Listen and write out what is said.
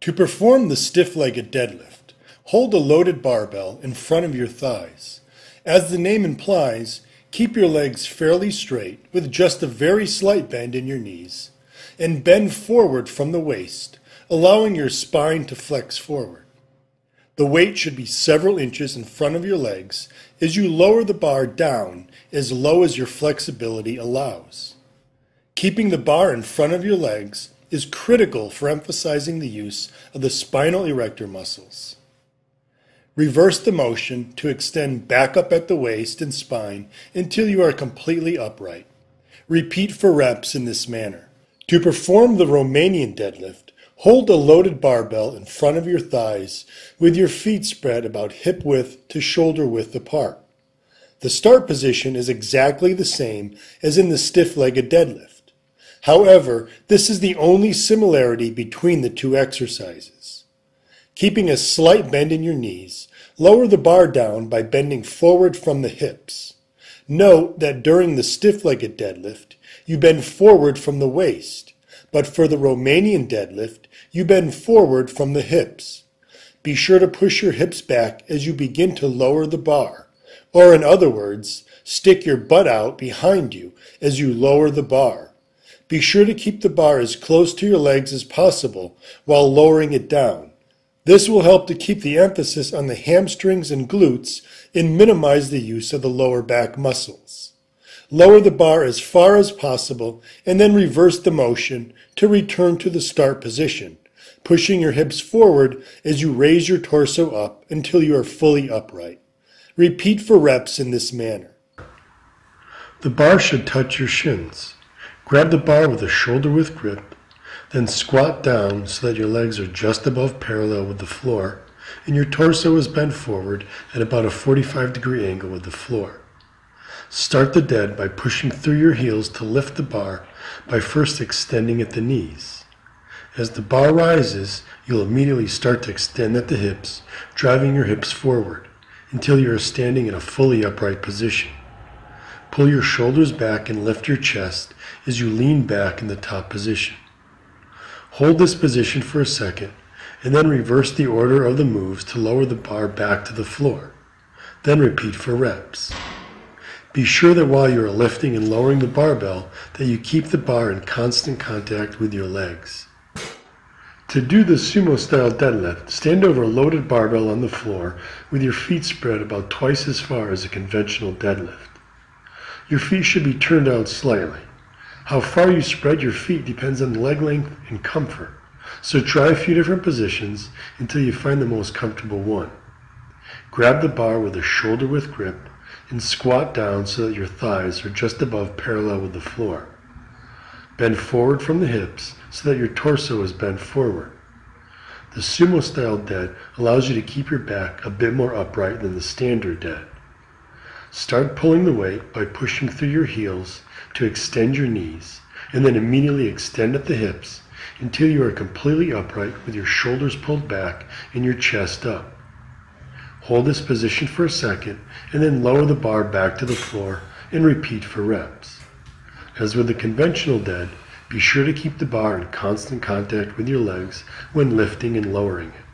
To perform the stiff-legged deadlift, hold a loaded barbell in front of your thighs. As the name implies, keep your legs fairly straight with just a very slight bend in your knees, and bend forward from the waist, allowing your spine to flex forward. The weight should be several inches in front of your legs as you lower the bar down as low as your flexibility allows. Keeping the bar in front of your legs is critical for emphasizing the use of the spinal erector muscles. Reverse the motion to extend back up at the waist and spine until you are completely upright. Repeat for reps in this manner. To perform the Romanian deadlift, hold a loaded barbell in front of your thighs with your feet spread about hip width to shoulder width apart. The start position is exactly the same as in the stiff-legged deadlift. However, this is the only similarity between the two exercises. Keeping a slight bend in your knees, lower the bar down by bending forward from the hips. Note that during the stiff-legged deadlift, you bend forward from the waist, but for the Romanian deadlift, you bend forward from the hips. Be sure to push your hips back as you begin to lower the bar, or in other words, stick your butt out behind you as you lower the bar. Be sure to keep the bar as close to your legs as possible while lowering it down. This will help to keep the emphasis on the hamstrings and glutes and minimize the use of the lower back muscles. Lower the bar as far as possible and then reverse the motion to return to the start position, pushing your hips forward as you raise your torso up until you are fully upright. Repeat for reps in this manner. The bar should touch your shins. Grab the bar with a shoulder-width grip, then squat down so that your legs are just above parallel with the floor and your torso is bent forward at about a 45-degree angle with the floor. Start the dead by pushing through your heels to lift the bar by first extending at the knees. As the bar rises, you'll immediately start to extend at the hips, driving your hips forward until you are standing in a fully upright position. Pull your shoulders back and lift your chest as you lean back in the top position. Hold this position for a second and then reverse the order of the moves to lower the bar back to the floor. Then repeat for reps. Be sure that while you are lifting and lowering the barbell that you keep the bar in constant contact with your legs. To do the sumo-style deadlift, stand over a loaded barbell on the floor with your feet spread about twice as far as a conventional deadlift. Your feet should be turned out slightly. How far you spread your feet depends on leg length and comfort, so try a few different positions until you find the most comfortable one. Grab the bar with a shoulder-width grip and squat down so that your thighs are just above parallel with the floor. Bend forward from the hips so that your torso is bent forward. The sumo-style dead allows you to keep your back a bit more upright than the standard dead. Start pulling the weight by pushing through your heels to extend your knees, and then immediately extend at the hips until you are completely upright with your shoulders pulled back and your chest up. Hold this position for a second and then lower the bar back to the floor and repeat for reps. As with the conventional dead, be sure to keep the bar in constant contact with your legs when lifting and lowering it.